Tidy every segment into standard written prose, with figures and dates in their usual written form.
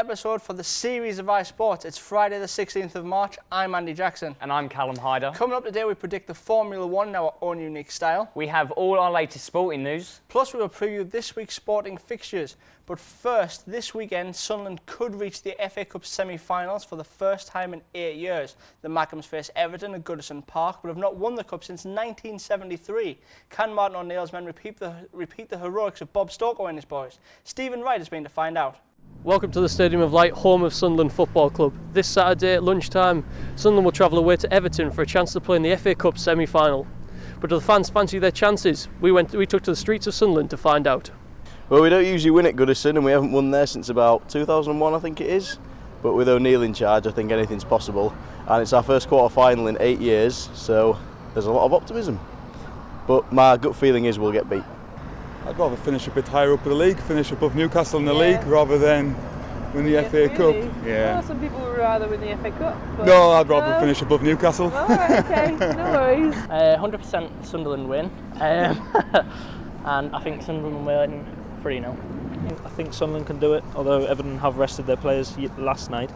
episode for the series of iSports. It's Friday the 16th of March. I'm Andy Jackson. And I'm Calum Hider. Coming up today, we predict the Formula 1 in our own unique style. We have all our latest sporting news. Plus, we will preview this week's sporting fixtures. But first, this weekend, Sunderland could reach the FA Cup semi-finals for the first time in 8 years. The Mackems face Everton at Goodison Park, but have not won the Cup since 1973. Can Martin O'Neill's men repeat the heroics of Bob Stokoe and his boys? Stephen Wright has been to find out. Welcome to the Stadium of Light, home of Sunderland Football Club. This Saturday at lunchtime, Sunderland will travel away to Everton for a chance to play in the FA Cup semi-final. But do the fans fancy their chances? We took to the streets of Sunderland to find out. Well, we don't usually win at Goodison, and we haven't won there since about 2001, I think it is. But with O'Neill in charge, I think anything's possible. And it's our first quarter-final in 8 years, so there's a lot of optimism. But my gut feeling is we'll get beat. I'd rather finish a bit higher up in the league, finish above Newcastle in the league, rather than win the FA Cup. Yeah. Well, some people would rather win the FA Cup. No, I'd rather finish above Newcastle. Oh, right, okay, no worries. 100% Sunderland win, and I think Sunderland will win 3-0. I think Sunderland can do it, although Everton have rested their players last night.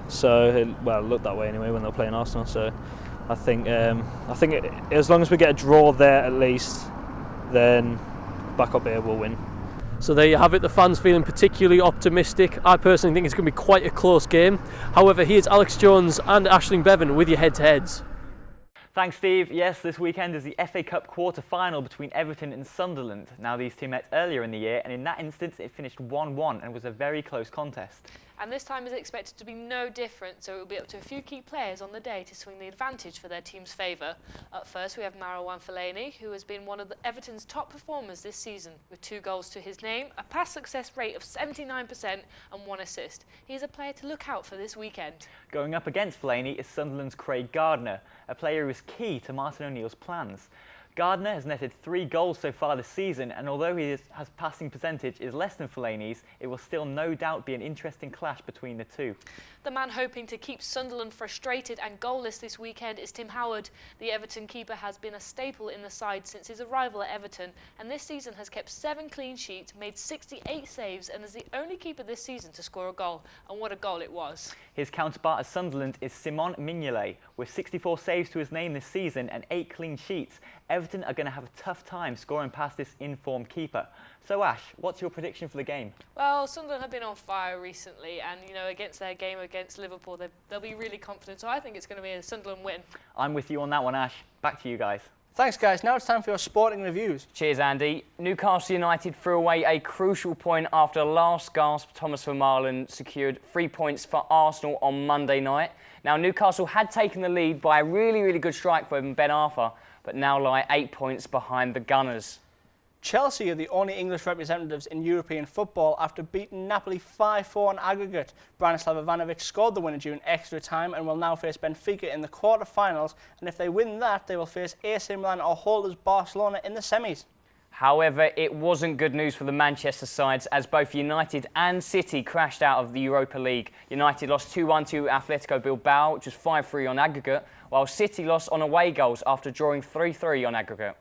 So, it looked that way anyway when they were playing Arsenal. So, I think as long as we get a draw there at least, then back up here will win. So there you have it, the fans feeling particularly optimistic. I personally think it's going to be quite a close game. However, here's Alex Jones and Aisling Bevan with your head-to-heads. Thanks, Steve. Yes, this weekend is the FA Cup quarter-final between Everton and Sunderland. Now, these two met earlier in the year, and in that instance, it finished 1-1 and was a very close contest. And this time is expected to be no different, so it will be up to a few key players on the day to swing the advantage for their team's favour. Up first, we have Marouane Fellaini, who has been one of Everton's top performers this season, with 2 goals to his name, a pass success rate of 79% and 1 assist. He is a player to look out for this weekend. Going up against Fellaini is Sunderland's Craig Gardner, a player who is key to Martin O'Neill's plans. Gardner has netted 3 goals so far this season, and although his passing percentage is less than Fellaini's, it will still no doubt be an interesting clash between the two. The man hoping to keep Sunderland frustrated and goalless this weekend is Tim Howard. The Everton keeper has been a staple in the side since his arrival at Everton, and this season has kept 7 clean sheets, made 68 saves, and is the only keeper this season to score a goal. And what a goal it was. His counterpart at Sunderland is Simon Mignolet. With 64 saves to his name this season and 8 clean sheets, Everton are going to have a tough time scoring past this informed keeper. So Ash, what's your prediction for the game? Well, Sunderland have been on fire recently, and against their game against Liverpool, they'll be really confident. So I think it's going to be a Sunderland win. I'm with you on that one, Ash. Back to you guys. Thanks, guys. Now it's time for your sporting reviews. Cheers, Andy. Newcastle United threw away a crucial point after last gasp Thomas Vermaelen secured 3 points for Arsenal on Monday night. Now, Newcastle had taken the lead by a really good strike from Ben Arthur, but now lie 8 points behind the Gunners. Chelsea are the only English representatives in European football after beating Napoli 5-4 on aggregate. Branislav Ivanovic scored the winner during extra time and will now face Benfica in the quarter-finals, and if they win that, they will face AC Milan or holders Barcelona in the semis. However, it wasn't good news for the Manchester sides as both United and City crashed out of the Europa League. United lost 2-1 to Atletico Bilbao, which was 5-3 on aggregate, while City lost on away goals after drawing 3-3 on aggregate.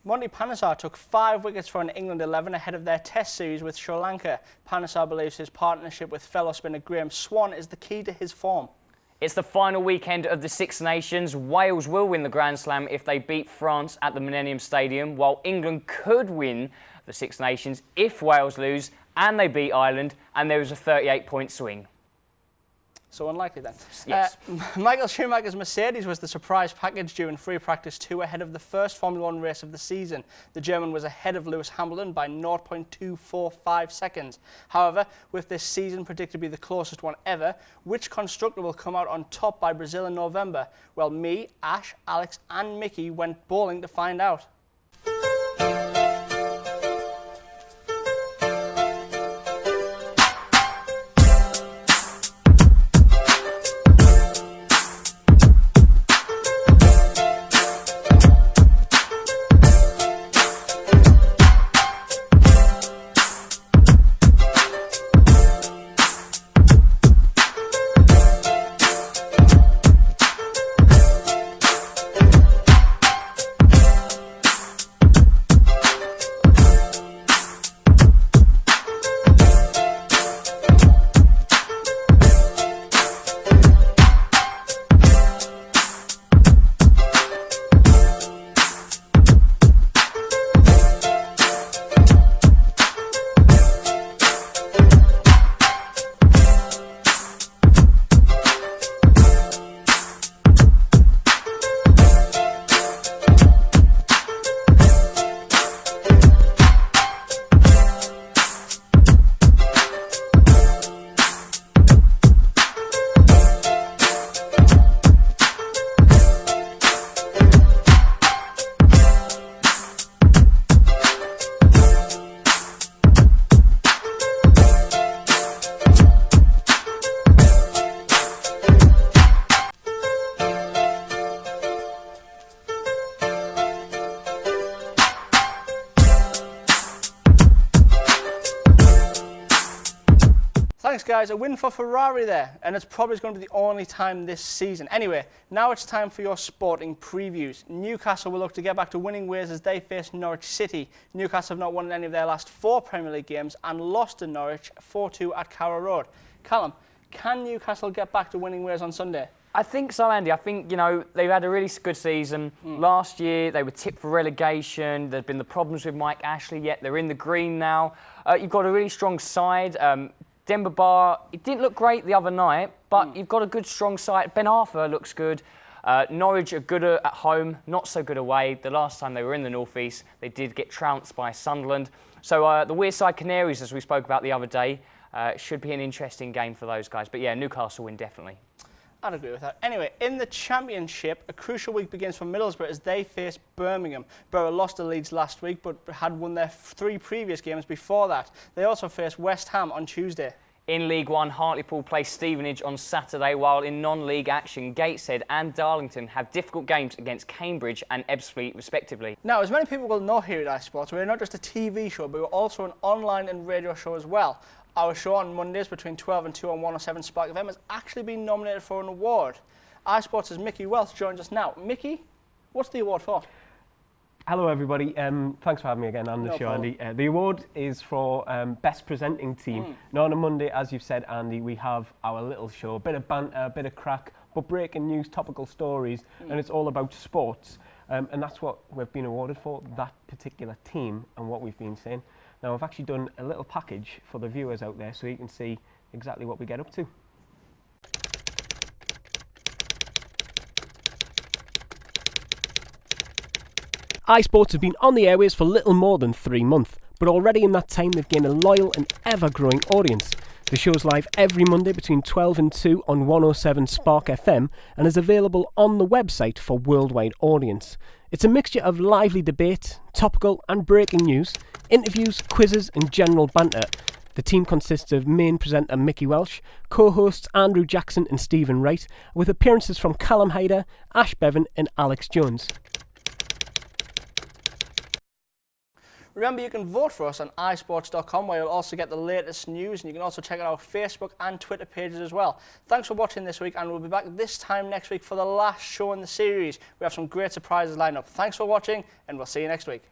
Monty Panesar took 5 wickets for an England 11 ahead of their test series with Sri Lanka. Panesar believes his partnership with fellow spinner Graham Swan is the key to his form. It's the final weekend of the Six Nations. Wales will win the Grand Slam if they beat France at the Millennium Stadium, while England could win the Six Nations if Wales lose and they beat Ireland and there is a 38-point swing. So unlikely then. Yes. Michael Schumacher's Mercedes was the surprise package during free practice 2 ahead of the first Formula 1 race of the season. The German was ahead of Lewis Hamilton by 0.245 seconds. However, with this season predicted to be the closest one ever, which constructor will come out on top by Brazil in November? Well, me, Ash, Alex and Mickey went bowling to find out. guys, a win for Ferrari there, and it's probably going to be the only time this season. Anyway, now it's time for your sporting previews. Newcastle will look to get back to winning ways as they face Norwich City. Newcastle have not won any of their last 4 Premier League games and lost to Norwich 4-2 at Carrow Road. Callum, can Newcastle get back to winning ways on Sunday? I think so, Andy. I think, they've had a really good season. Last year, they were tipped for relegation. There'd been the problems with Mike Ashley, yet they're in the green now. You've got a really strong side. Denver Bar, it didn't look great the other night, but you've got a good, strong side. Ben Arthur looks good. Norwich are good at home, not so good away. The last time they were in the North East, they did get trounced by Sunderland. So the Wearside Canaries, as we spoke about the other day, should be an interesting game for those guys. But yeah, Newcastle win definitely. I'd agree with that. Anyway, in the Championship, a crucial week begins for Middlesbrough as they face Birmingham. Borough lost to Leeds last week, but had won their 3 previous games before that. They also face West Ham on Tuesday. In League One, Hartlepool play Stevenage on Saturday, while in non-league action, Gateshead and Darlington have difficult games against Cambridge and Ebbsfleet, respectively. Now, as many people will know here at iSports, we're not just a TV show, but we're also an online and radio show as well. Our show on Mondays between 12 and 2 on 107 Spark FM has actually been nominated for an award. iSports' Mickey Welch joins us now. Mickey, what's the award for? Hello everybody, thanks for having me again on the show, Andy. The award is for Best Presenting Team. Now on a Monday, as you've said, Andy, we have our little show, a bit of banter, a bit of crack, but breaking news, topical stories, and it's all about sports. And that's what we've been awarded for, that particular team and what we've been saying. Now I've actually done a little package for the viewers out there so you can see exactly what we get up to. iSports have been on the airwaves for little more than 3 months, but already in that time they've gained a loyal and ever-growing audience. The show's live every Monday between 12 and 2 on 107 Spark FM and is available on the website for worldwide audience. It's a mixture of lively debate, topical and breaking news, interviews, quizzes and general banter. The team consists of main presenter Mickey Welch, co-hosts Andrew Jackson and Stephen Wright, with appearances from Calum Hider, Ash Bevan and Alex Jones. Remember, you can vote for us on iSports.com, where you'll also get the latest news, and you can also check out our Facebook and Twitter pages as well. Thanks for watching this week, and we'll be back this time next week for the last show in the series. We have some great surprises lined up. Thanks for watching, and we'll see you next week.